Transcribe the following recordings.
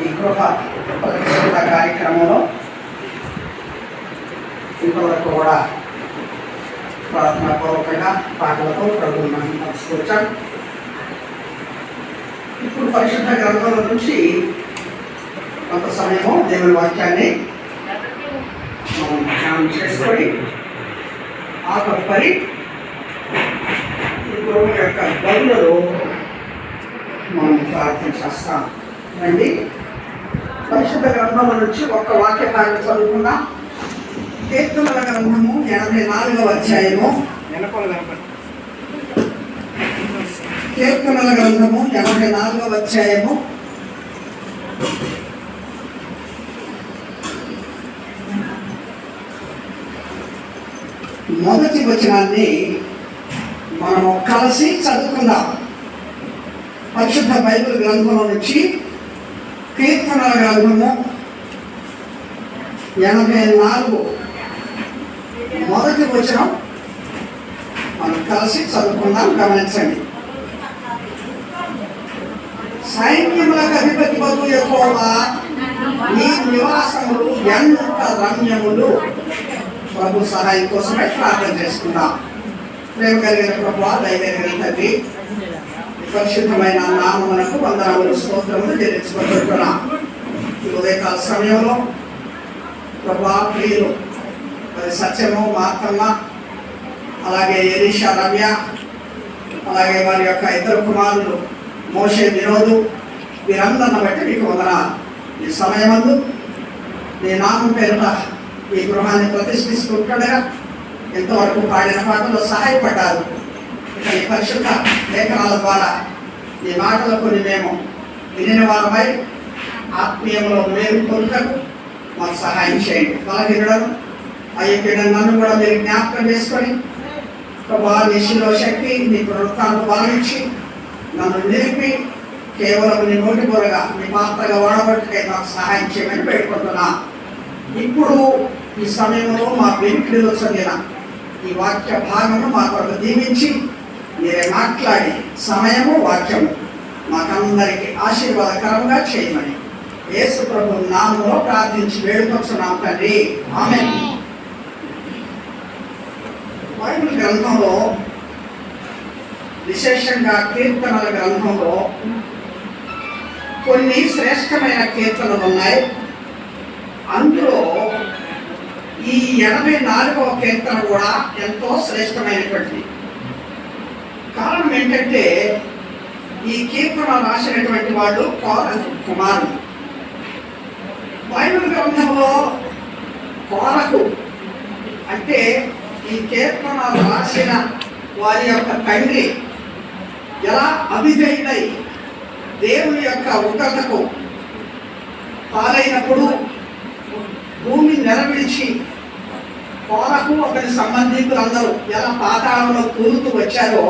ఈ గృహ పరిశుద్ధ కార్యక్రమంలో ఇంతవరకు కూడా ప్రార్థనాపూర్వకంగా పాటలతో ప్రభువుని మహిమపరుచుకొచ్చాం. ఇప్పుడు పరిశుద్ధ గ్రంథంలో నుంచి కొంత సమయము దేవుని వాక్యాన్ని మనం ధ్యానం చేసుకొని ఆ తదుపరి ఈ గృహం యొక్క బదులలో మనం ప్రార్థన చేస్తాం. రండి, పరిశుద్ధ గ్రంథంలో నుంచి ఒక్క వాక్య భాగం చదువుకుందాం. కీర్తనల గ్రంథము 84వ అధ్యాయము. కీర్తనల గ్రంథము 84వ అధ్యాయము. మొదటి వచనాన్ని మనము కలిసి చదువుకుందాం. పరిశుద్ధ బైబిల్ గ్రంథంలో నుంచి కీర్తనల గ్రంథము 84 మొదటి వచనం మనం కలిసి చదువుకుందాం. గమనించండి. సైన్యములకు అధిపతి వగు యెహోవా, నీ నివాసములు ఎంత రమ్యములు. ప్రభు సహాయం కోసమే ప్రార్థన చేసుకుందాం. ప్రేమ కలిగిన ప్రభువా, దయగలిగిన తండ్రి, పరిశుద్ధమైన నామమునకు వందనములు స్తోత్రములు చెల్లించుకుంటున్నాం. ఈ ఉదయకాల సమయంలో ప్రభువా, ప్రియులు మరి సత్యము, మార్తమ్మ, అలాగే ఎలీషా, రమ్య, అలాగే వారి యొక్క ఇద్దరు కుమారులు మోషే, వినోదు, వీరందరిని బట్టి మీకు వందనాలు. ఈ సమయమందు నీ నామం పేరుట ఈ గృహాన్ని ప్రతిష్ఠిస్తుండగా ఎంతవరకు పాడిన పాటలో సహాయపడ్డారు. ఇక ఈ పరిశుద్ధ లేఖనాల ద్వారా ఈ మాటలకు మేము వినిన వారమై ఆత్మీయంలో మేలు పొందుటకు మాకు సహాయం చేయండి. బలహీనులను అయ్యపీడ నన్ను కూడా మీరు జ్ఞాపకం చేసుకొని ప్రభా, నిశలో శక్తి నీ వృత్తాలను భావించి నన్ను నిలిపి కేవలం నీ నోటి బోరగా నీ పాత్రగా వాడబట్టుకై మాకు సహాయం చేయమని పెట్టుకుంటున్నా. ఇప్పుడు ఈ సమయంలో మా వెనుకడిలో చదివిన ఈ వాక్య భాగము మా కొరకు దీవించి మీరే మాట్లాడి సమయము, వాక్యము మాకందరికీ ఆశీర్వాదకరంగా చేయమని యేసు ప్రభు నామములో ప్రార్థించి వేడుకొచ్చున్నాం తండ్రి, ఆమేన్. బైబిల్ గ్రంథంలో విశేషంగా కీర్తనల గ్రంథంలో కొన్ని శ్రేష్టమైన కీర్తనలు ఉన్నాయి. అందులో ఈ 84వ కీర్తన కూడా ఎంతో శ్రేష్టమైనటువంటిది. కారణం ఏంటంటే ఈ కీర్తన రాసినటువంటి వాళ్ళు కోరహు కుమారుడు. బైబిల్ గ్రంథంలో కోరహు అంటే ఈ కీర్తన రాసిన వారి యొక్క తండ్రి ఎలా అభిధేయుడై దేవుని యొక్క ఉగ్రతకు పాలైనప్పుడు భూమి నెరవిడిచి కోరకు అతని సంబంధికులందరూ ఎలా పాతాళంలో కూలుతూ వచ్చారో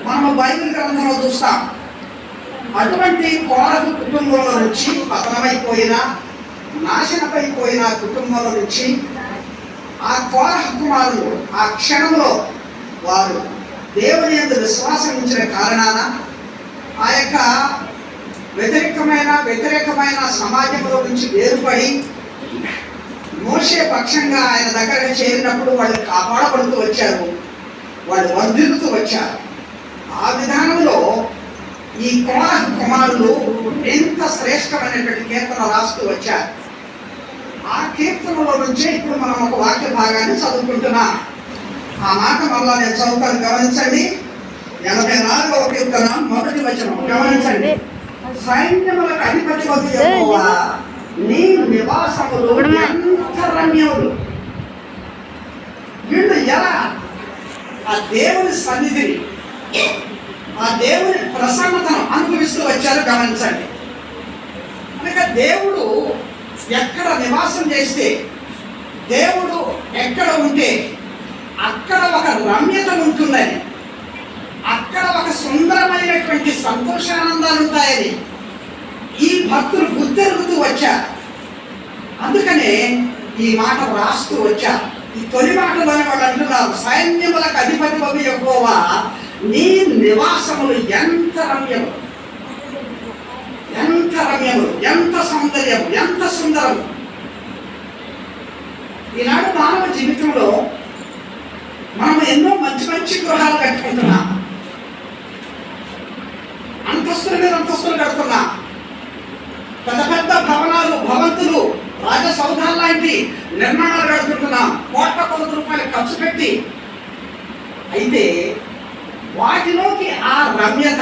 మనము బైబిల్ గ్రంథంలో చూస్తాం. అటువంటి కోరకు కుటుంబంలో నుంచి పతనమైపోయిన, నాశనమైపోయిన కుటుంబంలో నుంచి ఆ కోరహు కుమారులు ఆ క్షణంలో వారు దేవుని యందు విశ్వాసం ఉంచిన కారణాన ఆ యొక్క వ్యతిరేకమైన సమాజంలో నుంచి వేరుపడి మోషే పక్షంగా ఆయన దగ్గరకు చేరినప్పుడు వాళ్ళు కాపాడబడుతూ వచ్చారు, వాళ్ళు వర్ధిల్లుతూ వచ్చారు. ఆ విధానంలో ఈ కోరహు కుమారులు ఎంత శ్రేష్టమైనటువంటి కీర్తన రాస్తూ వచ్చారు. ఆ కీర్తనలో నుంచే ఇప్పుడు మనం ఒక వాక్య భాగాన్ని చదువుకుంటున్నాం. ఆ మాట మళ్ళా నేను చదువుతాను, గమనించండి. 84వ కీర్తన మొదటి వచనం గమనించండి. సైన్యములకు అధిపతి వగు యెహోవా, నీ నివాసములు ఎంత రమ్యములు. వీళ్ళు ఎలా ఆ దేవుని సన్నిధిని, ఆ దేవుని ప్రసన్నతను అనుభవిస్తూ వచ్చారు గమనించండి. అనగా దేవుడు ఎక్కడ నివాసం చేస్తే, దేవుడు ఎక్కడ ఉంటే అక్కడ ఒక రమ్యత ఉంటుందని, అక్కడ ఒక సుందరమైనటువంటి సంతోషానందాలు ఉంటాయని ఈ భక్తులు గుర్తెరుగుతూ వచ్చారు. అందుకనే ఈ మాట రాస్తూ వచ్చారు. ఈ తొలి మాటలోనే వాళ్ళు అంటున్నారు, సైన్యములకు అధిపతి వగు యెహోవా, నీ నివాసములు ఎంత రమ్యములు, ఎంత రమ్యములు, ఎంత సౌందర్యం, ఎంత సుందరం. ఈనాడు మానవ జీవితంలో మనం ఎన్నో మంచి మంచి గృహాలు కట్టుకుంటున్నాం, అంతస్తుల మీద అంతస్తులు కడుతున్నాం, పెద్ద పెద్ద భవనాలు, భవంతులు, రాజసౌధాలు లాంటి నిర్మాణాలు కడుతుంటున్నాం, కోట్ల కొద్ది రూపాయలు ఖర్చు పెట్టి. అయితే వాటిలోకి ఆ రమ్యత,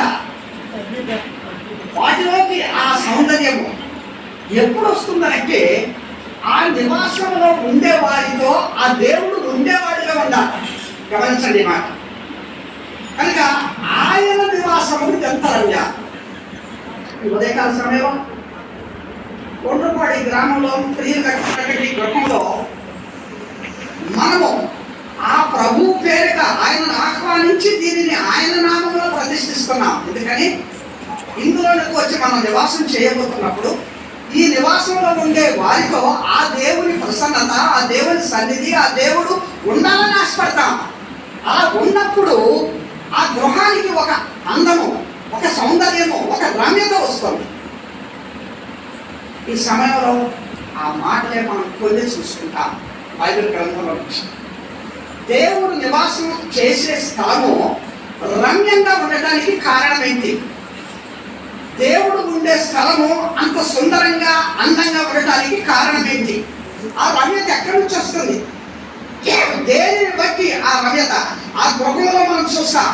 వాటిలోకి ఆ సౌందర్యము ఎప్పుడు వస్తుందంటే ఆ నివాసంలో ఉండేవాడితో ఆ దేవుడు ఉండేవాడిగా ఉండాలి. గమనించండి మాట. కనుక ఆయన నివాసము ఎంత రమ్య. ఉదయకాల సమయం కొండ్రపాడి గ్రామంలో స్త్రీలు కట్టినటువంటి గృహంలో మనము ఆ ప్రభు పేరిట ఆయనను ఆహ్వానించి దీనిని ఆయన నామంలో ప్రతిష్ఠిస్తున్నాం. ఎందుకని ఇందులోకి వచ్చి మనం నివాసం చేయబోతున్నప్పుడు ఈ నివాసంలో ఉండే వారితో ఆ దేవుని ప్రసన్నత, ఆ దేవుని సన్నిధి, ఆ దేవుడు ఉండాలని ఆశపడతాం. అలా ఉన్నప్పుడు ఆ గృహానికి ఒక అందము, ఒక సౌందర్యము, ఒక రమ్యత వస్తుంది. ఈ సమయంలో ఆ మాటలే మనం కొన్ని చూసుకుంటాం బైబిల్ గ్రంథంలో నుంచి. దేవుడు నివాసం చేసే స్థలము రమ్యంగా ఉండటానికి కారణం ఏంటి? దేవుడు ఉండే స్థలము అంత సుందరంగా, అందంగా ఉండటానికి కారణం ఏంటి? ఆ రమ్యత ఎక్కడి నుంచి వస్తుంది? దేనిని బట్టి ఆ రమ్యత? ఆ గృహంలో మనం చూస్తాం.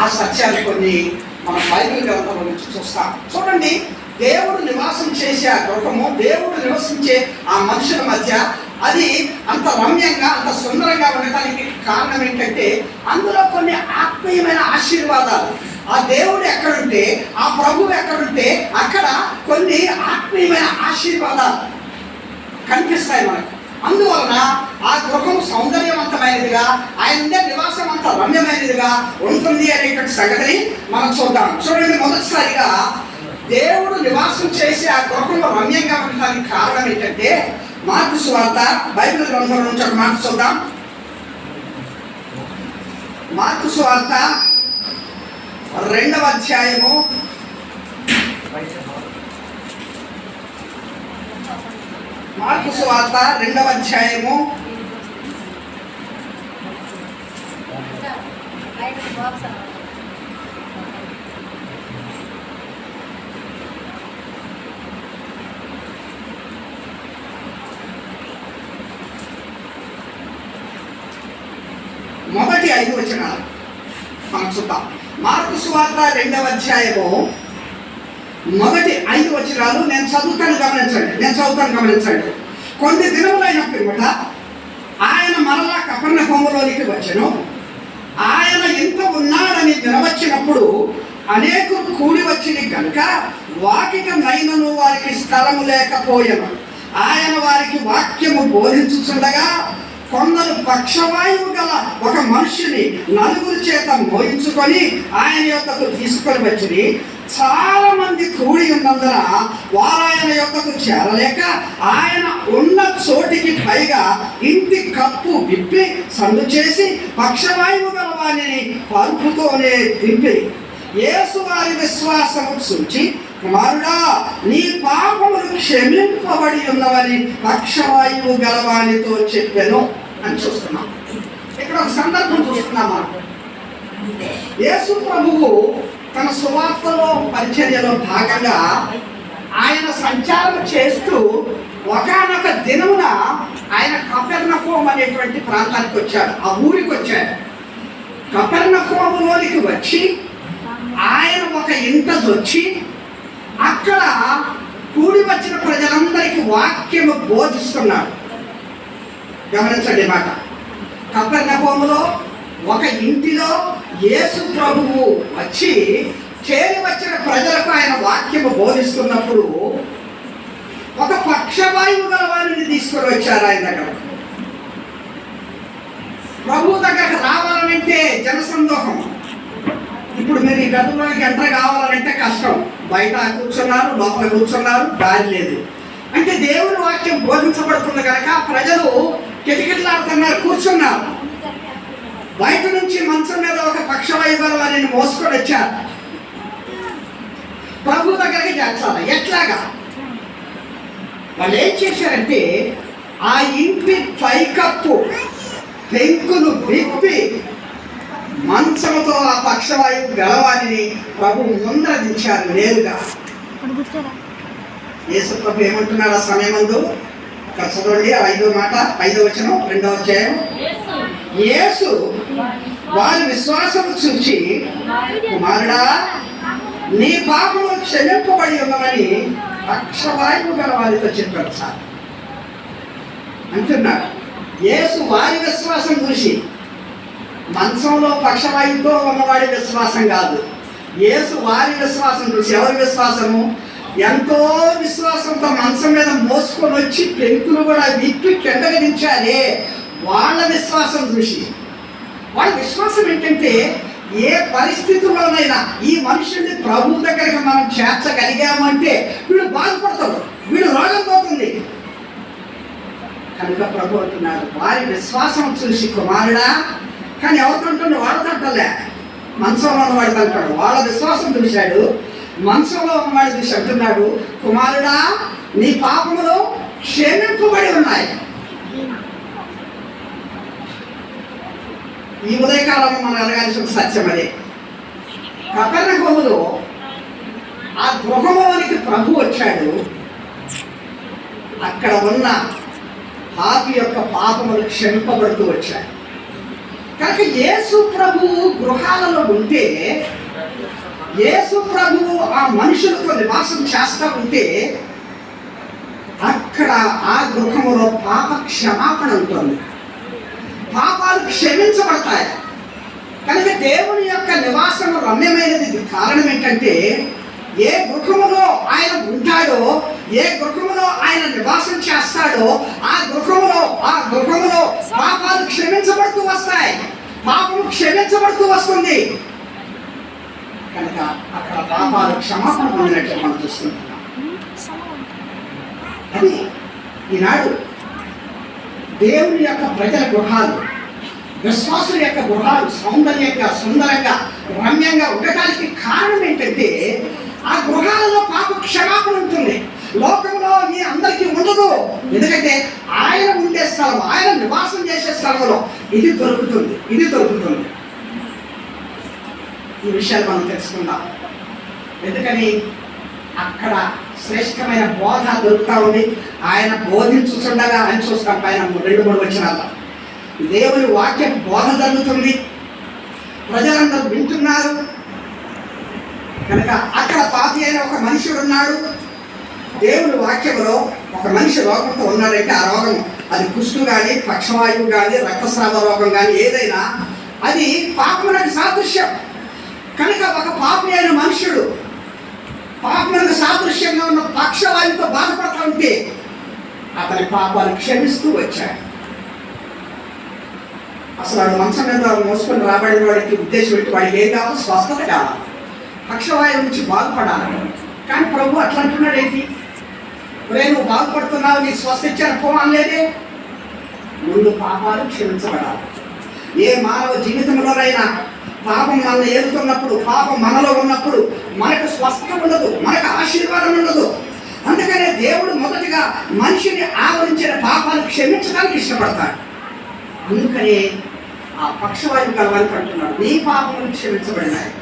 ఆ సత్యాలు కొన్ని మన బైబిల్ గ్రంథంలో నుంచి చూస్తాం. చూడండి, దేవుడు నివాసం చేసే ఆ గృహము, దేవుడు నివసించే ఆ మనుషుల మధ్య అది అంత రమ్యంగా, అంత సుందరంగా ఉండటానికి కారణం ఏంటంటే అందులో కొన్ని ఆత్మీయమైన ఆశీర్వాదాలు. ఆ దేవుడు ఎక్కడుంటే, ఆ ప్రభువు ఎక్కడుంటే అక్కడ కొన్ని ఆత్మీయమైన ఆశీర్వాదాలు కనిపిస్తాయి మనకు. అందువలన ఆ గృహం సౌందర్యవంతమైనదిగా, ఆయన నివాసం అంత రమ్యమైనదిగా ఉంటుంది అనేటువంటి సంగతిని మనం చూద్దాం. చూడండి, మొదటిసారిగా దేవుడు నివాసం చేసి ఆ గృహంలో రమ్యంగా ఉండడానికి కారణం ఏంటంటే మార్కు సువార్త బైబిల్ గ్రంథం నుంచి ఒక మాట చూద్దాం. మార్కు సువార్త 2వ అధ్యాయము 2వ అధ్యాయము 5 వచనాలు మనం చూద్దాం. మార్కు సువార్త 2వ అధ్యాయము 5 వచనాలు నేను చదువుతాను, గమనించండి. కొన్ని దినములైన పిమ్మట ఆయన మరలా కపెర్నహూములోనికి వచ్చెను. ఆయన ఇంత ఉన్నాడని వినవచ్చినప్పుడు అనేకులు కూడి వచ్చింది కనుక వాకిట నైనను వారికి స్థలము లేకపోయెను. ఆయన వారికి వాక్యము బోధించుచుండగా కొందరు పక్షవాయువు గల ఒక మనుషుని 4 చేత మోయించుకొని ఆయన యొద్దకు తీసుకొని వచ్చి చాలా మంది కూడి ఉన్నందున వారు ఆయన యొద్దకు చేరలేక ఆయన ఉన్న చోటికి పైగా ఇంటి కప్పు విప్పి సందు చేసి పక్షవాయువు గల వారిని పరుపుతోనే దింపి యేసు వారి విశ్వాసము చూచి, కుమారుడా, నీ పాపములు క్షమింపబడి ఉన్నవని పక్షవాయువు గలవానితో చెప్పెను అని చూస్తున్నాం. ఇక్కడ ఒక సందర్భం చూస్తున్నాం మనం. యేసు ప్రభువు తన సువార్తలో, పరిచర్యలో భాగంగా ఆయన సంచారం చేస్తూ ఒకానొక దినమున ఆయన కపెర్నహూము అనేటువంటి ప్రాంతానికి వచ్చాడు, ఆ ఊరికి వచ్చాడు. కపెర్నహూములోనికి వచ్చి ఆయన ఒక ఇంటికి వచ్చి అక్కడ కూడి వచ్చిన ప్రజలందరికీ వాక్యము బోధిస్తున్నాడు. గమనించండి మాట. కపెర్నహూములో ఒక ఇంటిలో యేసు ప్రభువు వచ్చి చేరి వచ్చిన ప్రజలకు ఆయన వాక్యము బోధిస్తున్నప్పుడు ఒక పక్షవాయువు గల వారిని తీసుకొని వచ్చారు ఆయన దగ్గర. ప్రభు దగ్గరకు రావాలంటే జనసందోహం. ఇప్పుడు మీరు ఈ గదులోకి ఎంటర్ కావాలంటే కష్టం. బయట కూర్చున్నారు, లోపల కూర్చున్నారు, దారి లేదు. అంటే దేవుని వాక్యం బోధించబడుతుంది కనుక ప్రజలు కిటకిటలాడుతున్నారు, కూర్చున్నారు. బయట నుంచి మంచం మీద ఒక పక్షవాయువు గల వారిని మోసుకొని వచ్చారు. ప్రభు దగ్గరికి చేర్చాలి. ఎట్లాగా? వాళ్ళు ఏం చేశారంటే ఆ ఇంటి పైకప్పు పెంకును విప్పి మంచంతో ఆ పక్షవాయువు గలవాణిని ప్రభు ముందర దించారు నేరుగా. యేసు ప్రభు ఏమంటున్నాడు ఆ సమయమందు? చదవండి 5వ మాట, 5వ వచనం, 2వ అధ్యాయం. యేసు వారి విశ్వాసము చూచి, కుమారుడా, నీ పాపము క్షమింపబడి ఉన్నవని పక్షవాయువు గల వారితో చెప్పాడు. సార్ అంటున్నాడు. యేసు వారి విశ్వాసం చూసి, మంచంలో పక్షవాయువుతో ఉన్నవాడి విశ్వాసం కాదు, యేసు వారి విశ్వాసం చూసి. ఎవరి విశ్వాసము? ఎంతో విశ్వాసంతో మంచం మీద మోసుకొని వచ్చి పెంకులు కూడా విప్పి కిందకి దించారే, వాళ్ళ విశ్వాసం చూసి. వాళ్ళ విశ్వాసం ఏంటంటే, ఏ పరిస్థితుల్లోనైనా ఈ మనుషుల్ని ప్రభు దగ్గరికి మనం చేర్చగలిగామంటే వీడు బాధపడతాడు, వీడు రోగం పోతుంది కనుక ప్రభు అంటున్నారు వారి విశ్వాసం చూసి, కుమారుడా. కానీ ఎవరితో అంటుండే? వాడితో అంటలే, మంచంలో ఉన్నవాడితో అంటాడు. వాళ్ళ విశ్వాసం చూశాడు, మంచంలో ఉన్నవాడు చూసి అంటున్నాడు, కుమారుడా, నీ పాపములు క్షమింపబడి ఉన్నాయి. ఈ ఉదయకాలంలో మనం ఎరగాల్సిన సత్యం అదే. కపెర్నహూములో ఆ గృహంలోనికి ప్రభు వచ్చాడు. అక్కడ ఉన్న పాపి యొక్క పాపములు క్షమింపబడుతూ వచ్చాయి. కనుక యేసు ప్రభు గృహాలలో ఉంటే, యేసు ప్రభువు ఆ మనుషులతో నివాసం చేస్తూ ఉంటే, అక్కడ ఆ గృహములో పాప క్షమాపణ ఉంటుంది, పాపాలు క్షమించబడతాయి. కనుక దేవుని యొక్క నివాసం రమ్యమైనది. కారణం ఏంటంటే, ఏ గృహములో ఆయన ఉంటాడో, ఏ గృహములో ఆయన నివాసం చేస్తాడో, ఆ గృహములో పాపాలు క్షమించబడుతూ వస్తాయి, పాపము క్షమించబడుతూ వస్తుంది. కనుక అక్కడ పాపాలు క్షమాపణ పొందినట్టు మనం చూస్తున్నాం. అది ఈనాడు దేవుని యొక్క ప్రజల గృహాలు, విశ్వాసుల యొక్క గృహాలు సుందరంగా రమ్యంగా ఉండటానికి కారణం ఏంటంటే, ఆ గృహాలలో పాప క్షమాపణ ఉంటుంది. లోకంలో మీ అందరికీ ఉండదు. ఎందుకంటే ఆయన ఉండే స్థలం, ఆయన నివాసం చేసే స్థలంలో ఇది దొరుకుతుంది. ఈ విషయాలు మనం తెలుసుకుందాం. ఎందుకని అక్కడ శ్రేష్టమైన బోధ దొరుకుతూ ఉంది. ఆయన బోధించుచుండగా ఆయన చూస్తాం పైన 2-3 వచనాల్లో దేవుని వాక్యం బోధ జరుగుతుంది, ప్రజలందరూ వింటున్నారు. కనుక అక్కడ పాపి అయిన ఒక మనుషుడు ఉన్నాడు. దేవుని వాక్యంలో ఒక మనిషి రోగంతో ఉన్నాడంటే, ఆ రోగం అది కుష్టు కానీ, పక్షవాయువు కానీ, రక్తస్రావ రోగం కానీ ఏదైనా అది పాపమునకు సాదృశ్యం. కనుక ఒక పాపి అయిన మనుషుడు పాపమునకు సాదృశ్యంగా ఉన్న పక్షవాయువుతో బాధపడుతూ ఉంటే అతని పాపాలు క్షమిస్తూ వచ్చాడు. అసలు వాడు మంచం మీద మోసుకొని రాబడిన వాడికి ఉద్దేశం పెట్టి వాడికి ఏం కావాలి? స్వస్థత కావాలి, పక్షవాయువు నుంచి బాగుపడాలి. కానీ ప్రభు అట్లా అంటున్నాడు ఏంటి? నువ్వు బాగుపడుతున్నావు, నీకు స్వస్థ ఇచ్చాను పో అనలేదే. ముందు పాపాలు క్షమించబడాలి. ఏ మానవ జీవితంలోనైనా పాపం మనల్ని ఏలుతున్నప్పుడు, పాపం మనలో ఉన్నప్పుడు మనకు స్వస్థత ఉండదు, మనకు ఆశీర్వాదం ఉండదు. అందుకనే దేవుడు మొదటిగా మనిషిని ఆవరించిన పాపాలు క్షమించడానికి ఇష్టపడతాడు. అందుకనే ఆ పక్షవాయువు గలవానికి అంటున్నాడు, నీ పాపములు క్షమించబడినాయి.